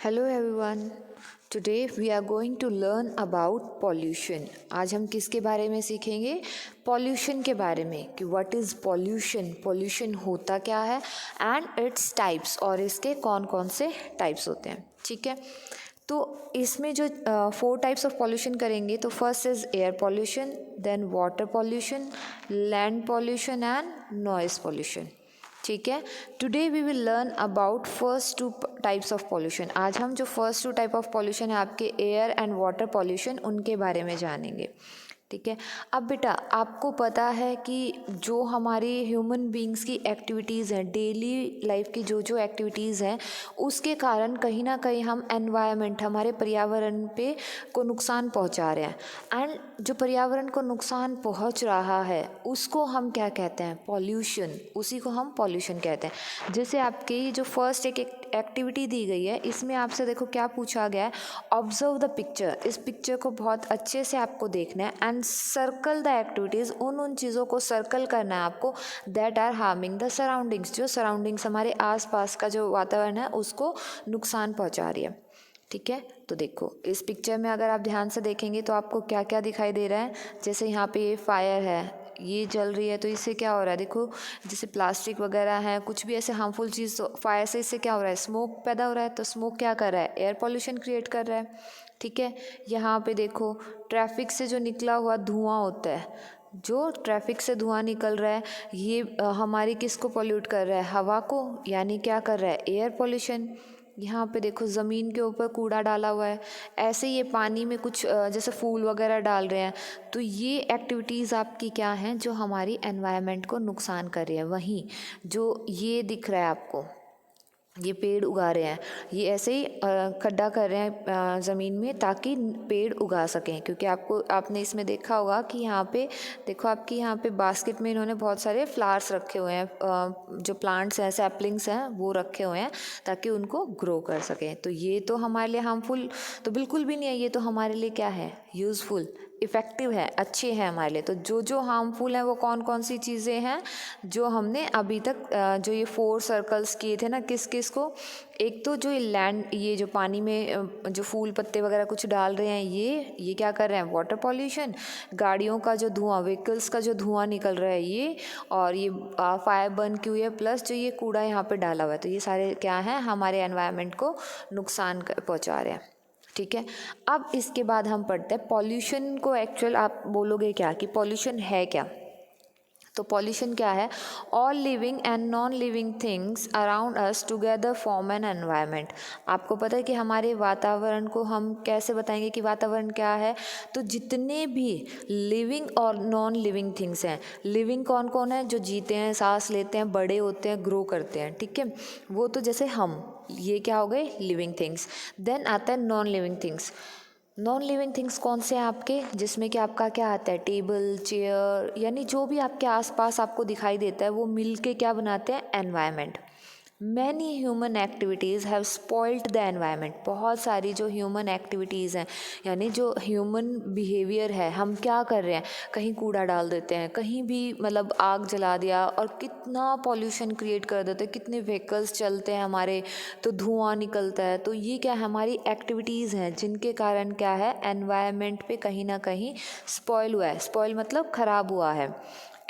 Hello everyone. Today we are going to learn about pollution. आज हम किसके बारे में सीखेंगे? पॉल्यूशन के बारे में कि व्हाट इज़ पॉल्यूशन, पॉल्यूशन होता क्या है एंड इट्स टाइप्स, और इसके कौन कौन से टाइप्स होते हैं। ठीक है, तो इसमें जो 4 टाइप्स ऑफ पॉल्यूशन करेंगे, तो first is air pollution, then water pollution, land pollution and noise pollution. ठीक है, today we will learn about first 2 types of pollution. आज हम जो फर्स्ट 2 टाइप ऑफ पॉल्यूशन है आपके एयर एंड वाटर पॉल्यूशन, उनके बारे में जानेंगे। ठीक है, अब बेटा आपको पता है कि जो हमारी ह्यूमन बींग्स की एक्टिविटीज़ हैं, डेली लाइफ की जो जो एक्टिविटीज़ हैं, उसके कारण कहीं ना कहीं हम एनवायरनमेंट, हमारे पर्यावरण पे को नुकसान पहुंचा रहे हैं। एंड जो पर्यावरण को नुकसान पहुंच रहा है उसको हम क्या कहते हैं? पॉल्यूशन। उसी को हम पॉल्यूशन कहते हैं। जैसे आपकी जो फर्स्ट एक एक्टिविटी दी गई है, इसमें आपसे देखो क्या पूछा गया है, ऑब्जर्व द पिक्चर। इस पिक्चर को बहुत अच्छे से आपको देखना है एंड सर्कल द एक्टिविटीज़। उन चीज़ों को सर्कल करना है आपको that are harming the surroundings. जो सराउंडिंग्स, हमारे आसपास का जो वातावरण है, उसको नुकसान पहुंचा रही है। ठीक है, तो देखो इस पिक्चर में अगर आप ध्यान से देखेंगे तो आपको क्या क्या दिखाई दे रहा है। जैसे यहाँ पे ये फायर है, ये जल रही है, तो इससे क्या हो रहा है? देखो जैसे प्लास्टिक वगैरह है, कुछ भी ऐसे हार्मफुल चीज़, तो फायर से इससे क्या हो रहा है? स्मोक पैदा हो रहा है। तो स्मोक क्या कर रहा है? एयर पॉल्यूशन क्रिएट कर रहा है। ठीक है, यहाँ पे देखो ट्रैफिक से जो निकला हुआ धुआं होता है, जो ट्रैफिक से धुआं निकल रहा है, ये हमारी किसको पॉल्यूट कर रहा है? हवा को, यानी क्या कर रहा है? Air pollution. यहाँ पे देखो ज़मीन के ऊपर कूड़ा डाला हुआ है, ऐसे ये पानी में कुछ जैसे फूल वगैरह डाल रहे हैं। तो ये एक्टिविटीज़ आपकी क्या हैं जो हमारी एनवायरनमेंट को नुकसान कर रही है। वहीं जो ये दिख रहा है आपको, ये पेड़ उगा रहे हैं, ये ऐसे ही खड्डा कर रहे हैं ज़मीन में ताकि पेड़ उगा सकें। क्योंकि आपने इसमें देखा होगा कि यहाँ पे देखो, आपकी यहाँ पे बास्केट में इन्होंने बहुत सारे फ्लावर्स रखे हुए हैं, जो प्लांट्स हैं, सैपलिंग्स हैं, वो रखे हुए हैं ताकि उनको ग्रो कर सकें। तो ये तो हमारे लिए हार्मफुल तो बिल्कुल भी नहीं है, ये तो हमारे लिए क्या है? यूज़फुल, इफ़ेक्टिव है, अच्छे हैं हमारे लिए। तो जो जो हार्मफुल हैं वो कौन कौन सी चीज़ें हैं जो हमने अभी तक जो ये 4 सर्कल्स किए थे ना, किस किस को? एक तो जो ये लैंड, ये जो पानी में जो फूल पत्ते वगैरह कुछ डाल रहे हैं, ये क्या कर रहे हैं? Water pollution. गाड़ियों का जो धुआं, व्हीकल्स का जो धुआं निकल रहा है ये, और ये फायर बर्न की हुई है, प्लस जो ये कूड़ा यहाँ पे डाला हुआ है, तो ये सारे क्या हैं? हमारे एनवायरनमेंट को नुकसान पहुँचा रहे हैं। ठीक है, अब इसके बाद हम पढ़ते हैं पॉल्यूशन को। एक्चुअल आप बोलोगे क्या कि पॉल्यूशन है क्या? तो पॉल्यूशन क्या है? All living and non living things around us together form an environment. आपको पता है कि हमारे वातावरण को हम कैसे बताएंगे कि वातावरण क्या है? तो जितने भी लिविंग और नॉन लिविंग थिंग्स हैं, लिविंग कौन कौन है? जो जीते हैं, सांस लेते हैं, बड़े होते हैं, ग्रो करते हैं। ठीक है, वो तो जैसे हम, ये क्या हो गए? Living things. देन आता है non living things. Non living things कौन से हैं आपके? जिसमें कि आपका क्या आता है? टेबल, चेयर, यानी जो भी आपके आसपास आपको दिखाई देता है, वो मिल के क्या बनाते हैं? Environment. Many human activities have spoiled the environment. बहुत सारी जो ह्यूमन एक्टिविटीज़ हैं, यानी जो ह्यूमन बिहेवियर है, हम क्या कर रहे हैं? कहीं कूड़ा डाल देते हैं, कहीं भी मतलब आग जला दिया, और कितना पॉल्यूशन क्रिएट कर देते हैं। कितने व्हीकल्स चलते हैं हमारे, तो धुआं निकलता है। तो ये क्या है? हमारी एक्टिविटीज़ हैं जिनके कारण क्या है? एनवायरनमेंट पे कहीं ना कहीं स्पॉइल हुआ है। स्पॉइल मतलब ख़राब हुआ है।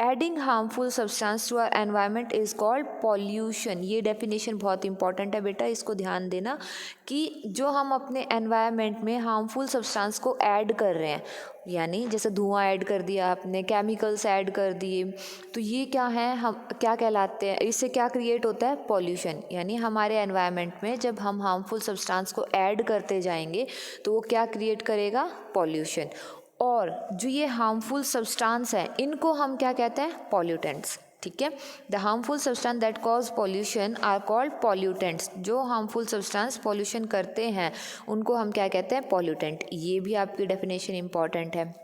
Adding harmful substance to our environment is called pollution. ये डेफिनेशन बहुत इंपॉर्टेंट है बेटा, इसको ध्यान देना कि जो हम अपने एनवायरनमेंट में हार्मफुल सब्सटेंस को ऐड कर रहे हैं, यानी जैसे धुआं ऐड कर दिया आपने, केमिकल्स ऐड कर दिए, तो ये क्या है? हम क्या कहलाते हैं? इससे क्या क्रिएट होता है? पॉल्यूशन। यानी हमारे एनवायरनमेंट में जब हम हार्मफुल सब्सटेंस को ऐड करते जाएंगे तो वो क्या क्रिएट करेगा? पॉल्यूशन। और जो ये हार्मफुल सब्सटेंस हैं, इनको हम क्या कहते हैं? पॉल्यूटेंट्स। ठीक है, the harmful substance that cause pollution are called pollutants. जो हार्मफुल सब्सटेंस पॉल्यूशन करते हैं उनको हम क्या कहते हैं? पॉल्यूटेंट। ये भी आपकी डेफिनेशन इंपॉर्टेंट है।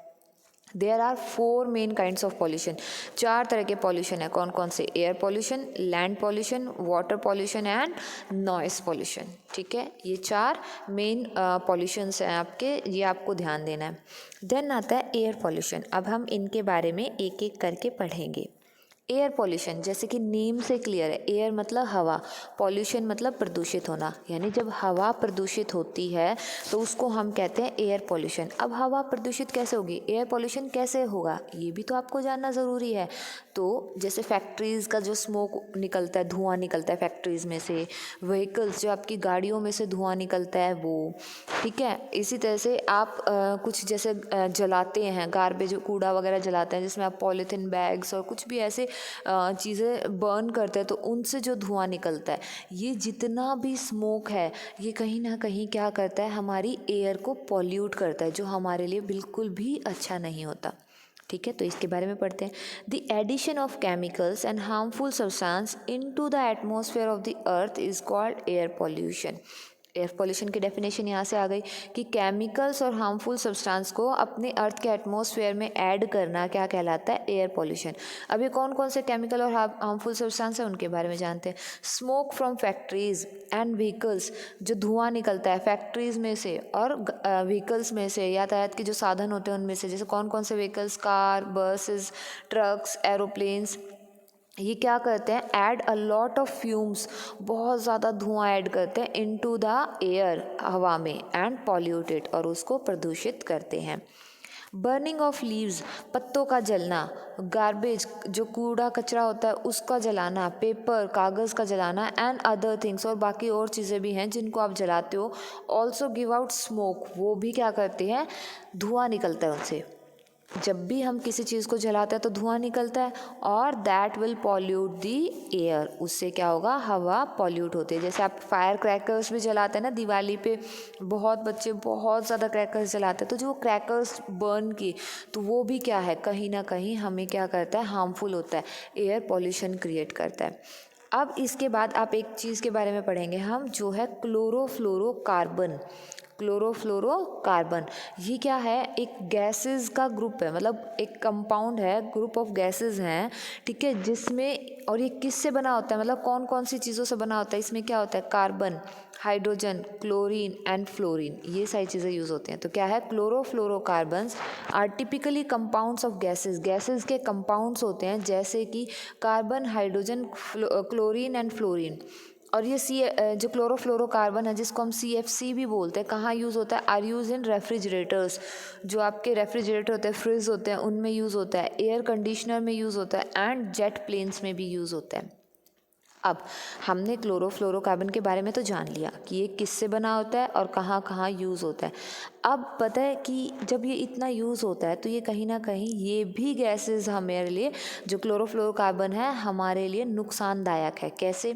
There are 4 main kinds of pollution. 4 तरह के पॉल्यूशन है। कौन कौन से? Air pollution, land pollution, water pollution and noise pollution. ठीक है, ये 4 मेन पॉल्यूशंस हैं आपके, ये आपको ध्यान देना है। देन आता है एयर पॉल्यूशन। अब हम इनके बारे में एक एक करके पढ़ेंगे। एयर पॉल्यूशन, जैसे कि नेम से क्लियर है, एयर मतलब हवा, पॉल्यूशन मतलब प्रदूषित होना, यानी जब हवा प्रदूषित होती है तो उसको हम कहते हैं एयर पॉल्यूशन। अब हवा प्रदूषित कैसे होगी, एयर पॉल्यूशन कैसे होगा, ये भी तो आपको जानना ज़रूरी है। तो जैसे फैक्ट्रीज़ का जो स्मोक निकलता है, धुआं निकलता है फैक्ट्रीज़ में से, व्हीकल्स जो आपकी गाड़ियों में से धुआं निकलता है वो, ठीक है। इसी तरह से आप कुछ जैसे जलाते हैं, गार्बेज कूड़ा वगैरह जलाते हैं जिसमें आप पॉलीथीन बैग्स और कुछ भी ऐसे चीज़ें बर्न करते हैं, तो उनसे जो धुआं निकलता है, ये जितना भी स्मोक है ये कहीं ना कहीं क्या करता है, हमारी एयर को पॉल्यूट करता है, जो हमारे लिए बिल्कुल भी अच्छा नहीं होता। ठीक है, तो इसके बारे में पढ़ते हैं। The addition of chemicals and harmful substance into the atmosphere of the earth is called air pollution. Air pollution की डेफिनेशन यहाँ से आ गई कि केमिकल्स और हार्मफुल सब्सटेंस को अपने अर्थ के एटमॉस्फेयर में ऐड करना क्या कहलाता है, एयर पॉल्यूशन। अब ये कौन कौन से केमिकल और हार्मफुल सब्सटेंस है उनके बारे में जानते हैं। Smoke from factories and vehicles, जो धुआं निकलता है फैक्ट्रीज में से और व्हीकल्स में से, यातायात के जो साधन होते हैं उनमें से, जैसे कौन कौन से vehicles, car, buses, trucks, aeroplanes, ये क्या करते हैं, add a lot of fumes, बहुत ज़्यादा धुआं ऐड करते हैं इनटू द एयर, हवा में, एंड पॉल्यूटेड, और उसको प्रदूषित करते हैं। बर्निंग ऑफ लीव्स, पत्तों का जलना, गार्बेज जो कूड़ा कचरा होता है उसका जलाना, पेपर कागज़ का जलाना, एंड अदर थिंग्स, और बाकी और चीज़ें भी हैं जिनको आप जलाते हो, ऑल्सो गिव आउट स्मोक, वो भी क्या करते हैं, धुआं निकलता है उनसे। जब भी हम किसी चीज़ को जलाते हैं तो धुआं निकलता है, और that will pollute the air, उससे क्या होगा, हवा पॉल्यूट होती है। जैसे आप फायर क्रैकर्स भी जलाते हैं ना, दिवाली पे बहुत बच्चे बहुत ज़्यादा क्रैकर्स जलाते हैं, तो जो क्रैकर्स बर्न की, तो वो भी क्या है, कहीं ना कहीं हमें क्या करता है, हार्मफुल होता है, एयर पॉल्यूशन क्रिएट करता है। अब इसके बाद आप एक चीज़ के बारे में पढ़ेंगे हम, जो है क्लोरोफ्लोरोकार्बन। क्लोरोफ्लोरोकार्बन ये क्या है, एक गैसेस का ग्रुप है, मतलब एक कंपाउंड है, ग्रुप ऑफ गैसेस हैं, ठीक है, जिसमें, और ये किससे बना होता है, मतलब कौन कौन सी चीज़ों से बना होता है, इसमें क्या होता है, carbon, hydrogen, chlorine and fluorine, ये सारी चीज़ें यूज़ होती हैं। तो क्या है, chlorofluorocarbons are typically compounds of gases, gases के कंपाउंड्स होते हैं, जैसे कि carbon, hydrogen, chlorine and fluorine. और ये जो क्लोरोफ्लोरोकार्बन है, जिसको हम CFC भी बोलते हैं, कहाँ यूज़ होता है, आर यूज़ इन रेफ्रिजरेटर्स, जो आपके रेफ्रिजरेटर होते हैं, फ्रिज होते हैं, उनमें यूज़ होता है, एयर कंडीशनर में यूज़ होता है, एंड जेट प्लेन्स में भी यूज़ होता है। अब हमने क्लोरोफ्लोरोकार्बन के बारे में तो जान लिया कि ये किससे बना होता है और कहाँ कहाँ यूज़ होता है। अब पता है कि जब ये इतना यूज़ होता है तो ये कहीं ना कहीं, ये भी गैसेस हमारे लिए, जो क्लोरोफ्लोरोकार्बन है, हमारे लिए नुकसानदायक है। कैसे,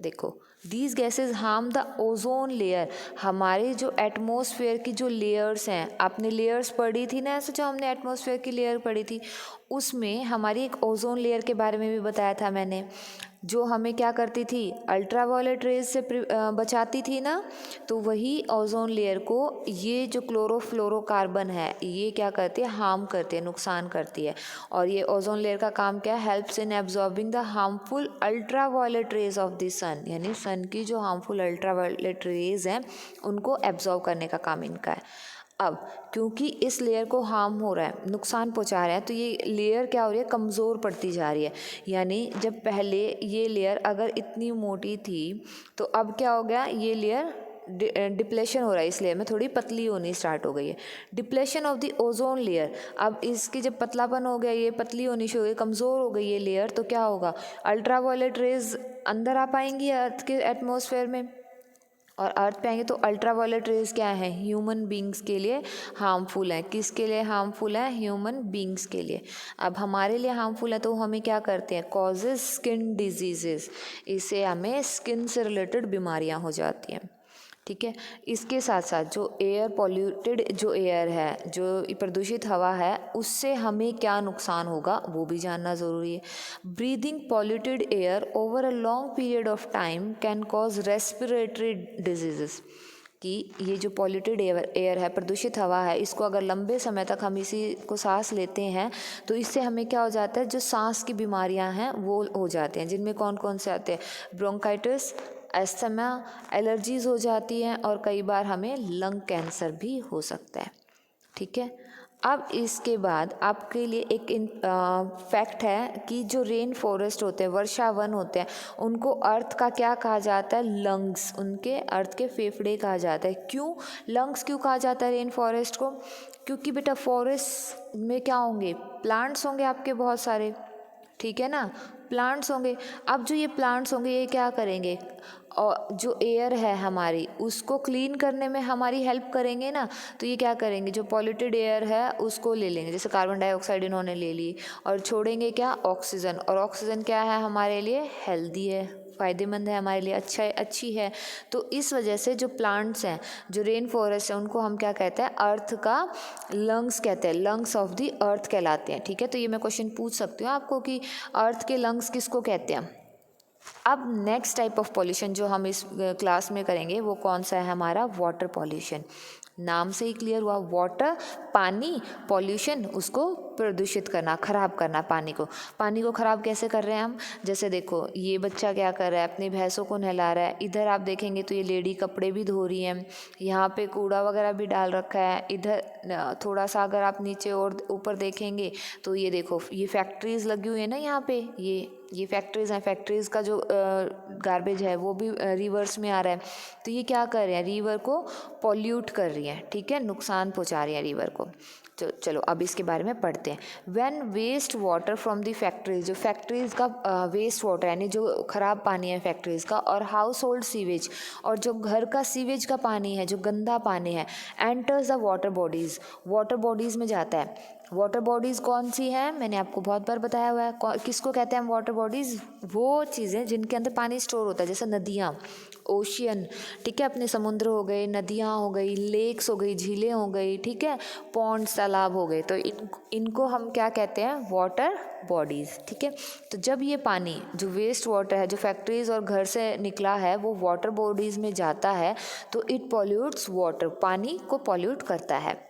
देखो, these gases harm the ozone layer, हमारे जो एटमॉस्फेयर की जो लेयर्स हैं, आपने लेयर्स पढ़ी थी ना, ऐसे जो हमने एटमॉस्फेयर की लेयर पढ़ी थी, उसमें हमारी एक ओजोन लेयर के बारे में भी बताया था मैंने, जो हमें क्या करती थी, अल्ट्रावायलेट रेज से बचाती थी ना। तो वही ओजोन लेयर को ये जो क्लोरोफ्लोरोकार्बन है, ये क्या करती है, हार्म करती है, नुकसान करती है। और ये ओजोन लेयर का काम क्या है, helps in absorbing the harmful ultraviolet rays of the sun, यानी सन की जो हार्मफुल अल्ट्रावायलेट रेज हैं उनको एब्जॉर्ब करने का काम इनका है। अब क्योंकि इस लेयर को हार्म हो रहा है, नुकसान पहुंचा रहा है, तो ये लेयर क्या हो रही है, कमज़ोर पड़ती जा रही है। यानी जब पहले ये लेयर अगर इतनी मोटी थी, तो अब क्या हो गया, ये लेयर डिप्लेशन हो रहा है, इस लेयर में थोड़ी पतली होनी स्टार्ट हो गई है, depletion of the ozone layer. अब इसकी जब पतलापन हो गया, ये पतली होनी शुरू हो गई, कमज़ोर हो गई ये लेयर, तो क्या होगा, अल्ट्रावायलेट रेज अंदर आ पाएंगी अर्थ के एटमॉस्फेयर में, और अर्थ पे आएंगे तो अल्ट्रावायलेट रेज क्या है, ह्यूमन बींग्स के लिए हार्मफुल है। किसके लिए हार्मफुल है, ह्यूमन बींग्स के लिए। अब हमारे लिए हार्मफुल है तो हमें क्या करते हैं, कॉजेज स्किन डिजीजेस, इससे हमें स्किन से रिलेटेड बीमारियां हो जाती हैं। ठीक है, इसके साथ साथ जो एयर पॉल्यूटेड जो एयर है, जो प्रदूषित हवा है, उससे हमें क्या नुकसान होगा वो भी जानना ज़रूरी है। Breathing polluted air over a long period of time can cause respiratory diseases, कि ये जो पॉल्यूटेड एयर है, प्रदूषित हवा है, इसको अगर लंबे समय तक हम इसी को सांस लेते हैं तो इससे हमें क्या हो जाता है, जो सांस की बीमारियां हैं वो हो जाती हैं, जिनमें कौन कौन से आते हैं, ब्रोंकाइटिस, अस्थमा, एलर्जीज़ हो जाती हैं, और कई बार हमें लंग कैंसर भी हो सकता है। ठीक है, अब इसके बाद आपके लिए एक फैक्ट है कि जो रेन फॉरेस्ट होते हैं, वर्षा वन होते हैं, उनको अर्थ का क्या कहा जाता है? लंग्स। उनके अर्थ के फेफड़े कहा जाता है। क्यों लंग्स क्यों कहा जाता है रेन फॉरेस्ट को? क्योंकि बेटा फॉरेस्ट में क्या होंगे? प्लांट्स होंगे आपके बहुत सारे, ठीक है ना, प्लांट्स होंगे। अब जो ये प्लांट्स होंगे ये क्या करेंगे? और जो एयर है हमारी उसको क्लीन करने में हमारी हेल्प करेंगे ना। तो ये क्या करेंगे? जो पॉल्यूटेड एयर है उसको ले लेंगे, जैसे कार्बन डाइऑक्साइड इन्होंने ले ली, और छोड़ेंगे क्या? ऑक्सीजन। और ऑक्सीजन क्या है हमारे लिए? हेल्दी है, फ़ायदेमंद है हमारे लिए, अच्छी है। तो इस वजह से जो प्लांट्स हैं, जो रेन फॉरेस्ट है, उनको हम क्या कहते हैं? अर्थ का लंग्स कहते हैं, लंग्स ऑफ द अर्थ कहलाते हैं। ठीक है, तो ये मैं क्वेश्चन पूछ सकती हूँ आपको कि अर्थ के लंग्स किसको कहते हैं। अब नेक्स्ट टाइप ऑफ पॉल्यूशन जो हम इस क्लास में करेंगे वो कौन सा है? हमारा वाटर पॉल्यूशन। नाम से ही क्लियर हुआ, वाटर पानी, पॉल्यूशन उसको प्रदूषित करना, ख़राब करना पानी को ख़राब कैसे कर रहे हैं हम? जैसे देखो ये बच्चा क्या कर रहा है? अपनी भैंसों को नहला रहा है। इधर आप देखेंगे तो ये लेडी कपड़े भी धो रही है, यहाँ पे कूड़ा वगैरह भी डाल रखा है। इधर थोड़ा सा अगर आप नीचे और ऊपर देखेंगे तो ये देखो ये फैक्ट्रीज़ लगी हुई है ना यहाँ पे, ये फैक्ट्रीज़ हैं। फैक्ट्रीज़ का जो गार्बेज है वो भी रिवर्स में आ रहा है। तो ये क्या कर रहे हैं? रिवर को पॉल्यूट कर रही हैं, ठीक है, नुकसान पहुंचा रही हैं रिवर को। तो चलो अब इसके बारे में पढ़ते हैं। When waste water from the factories, जो फैक्ट्रीज़ का वेस्ट वाटर यानी जो ख़राब पानी है फैक्ट्रीज़ का, और हाउस होल्ड सीवेज, और जो घर का सीवेज का पानी है, जो गंदा पानी है, एंटर्स द वाटर बॉडीज़ में जाता है। वाटर बॉडीज़ कौन सी हैं? मैंने आपको बहुत बार बताया हुआ है। किसको कहते हैं हम वाटर बॉडीज़? वो चीज़ें जिनके अंदर पानी स्टोर होता है, जैसे नदियाँ, ओशियन, ठीक है, अपने समुद्र हो गए, नदियाँ हो गई, लेक्स हो गई, झीलें हो गई, ठीक है, पॉन्ड्स, तालाब हो गए। तो इनको हम क्या कहते हैं? वाटर बॉडीज़, ठीक है। तो जब ये पानी जो वेस्ट वाटर है, जो फैक्ट्रीज़ और घर से निकला है, वो वाटर बॉडीज़ में जाता है तो इट पॉल्यूट्स वाटर, पानी को पॉल्यूट करता है।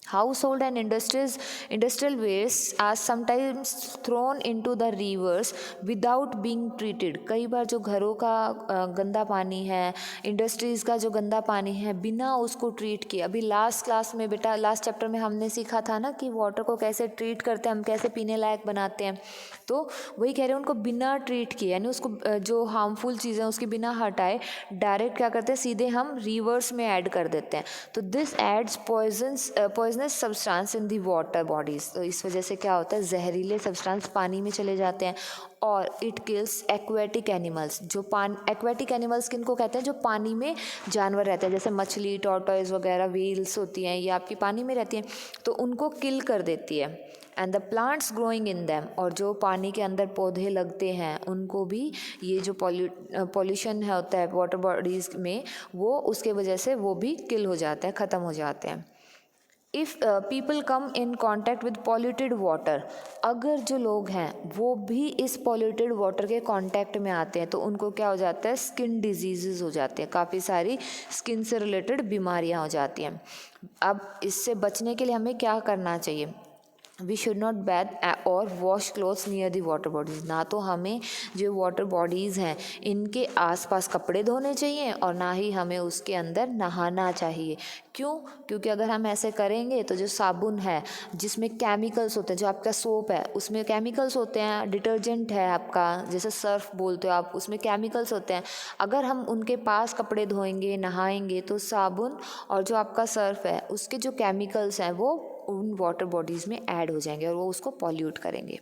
Household and industrial waste are sometimes thrown into the rivers without being treated। कई बार जो घरों का गंदा पानी है, इंडस्ट्रीज़ का जो गंदा पानी है, बिना उसको ट्रीट किए, अभी लास्ट क्लास में बेटा, लास्ट चैप्टर में हमने सीखा था ना कि वाटर को कैसे ट्रीट करते हैं, हम कैसे पीने लायक बनाते हैं। तो वही कह रहे हैं, उनको बिना ट्रीट किए, यानी उसको जो हार्मफुल चीज़ें उसकी बिना हटाए डायरेक्ट क्या करते हैं? सीधे हम रिवर्स में ऐड कर देते हैं। तो this adds poisonous substance in the water bodies. तो इस वजह से क्या होता है? जहरीले सब्सटेंस पानी में चले जाते हैं। और इट किल्स एक्वेटिक एनिमल्स। जो एक्वेटिक एनिमल्स किनको कहते हैं? जो पानी में जानवर रहते हैं, जैसे मछली, टॉर्टॉइज वगैरह, व्हेल्स होती हैं, ये आपकी पानी में रहती हैं, तो उनको किल कर देती है। And the plants growing in them, और जो पानी के अंदर पौधे लगते हैं उनको भी ये जो पॉल्यूशन है होता है वाटर बॉडीज़ में, वो उसके वजह से वो भी किल हो जाते हैं, ख़त्म हो जाते हैं। If people come in contact with polluted water, अगर जो लोग हैं वो भी इस पॉल्यूटेड वाटर के कॉन्टैक्ट में आते हैं तो उनको क्या हो जाता है? स्किन डिजीज़ हो जाते हैं, काफ़ी सारी स्किन से रिलेटेड बीमारियां हो जाती हैं। अब इससे बचने के लिए हमें क्या करना चाहिए? वी शुड नॉट बैथ और wash clothes near the water bodies. ना तो हमें जो वाटर बॉडीज़ हैं इनके आसपास कपड़े धोने चाहिए, और ना ही हमें उसके अंदर नहाना चाहिए। क्यों? क्योंकि अगर हम ऐसे करेंगे तो जो साबुन है जिसमें केमिकल्स होते हैं, जो आपका सोप है उसमें केमिकल्स होते हैं, डिटर्जेंट है आपका जैसे सर्फ बोलते हो आप, उसमें केमिकल्स होते हैं। अगर हम उनके पास कपड़े धोएंगे, नहाएंगे, तो साबुन और जो आपका सर्फ है उसके जो केमिकल्स हैं वो उन वाटर बॉडीज़ में ऐड हो जाएंगे और वो उसको पॉल्यूट करेंगे।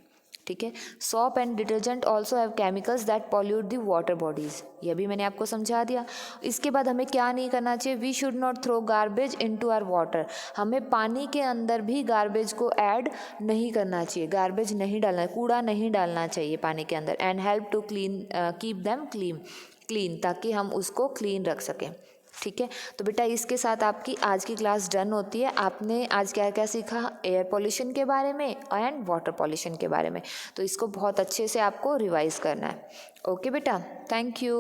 ठीक है, soap and detergent also have chemicals that pollute the water bodies. ये भी मैंने आपको समझा दिया। इसके बाद हमें क्या नहीं करना चाहिए? We should not throw garbage into our water. हमें पानी के अंदर भी गार्बेज को ऐड नहीं करना चाहिए, गार्बेज नहीं डालना, कूड़ा नहीं डालना चाहिए पानी के अंदर। And help to clean keep them clean, ताकि हम उसको क्लीन रख सकें। ठीक है, तो बेटा इसके साथ आपकी आज की क्लास डन होती है। आपने आज क्या क्या सीखा? एयर पॉल्यूशन के बारे में एंड वाटर पॉल्यूशन के बारे में। तो इसको बहुत अच्छे से आपको रिवाइज करना है। ओके बेटा, थैंक यू।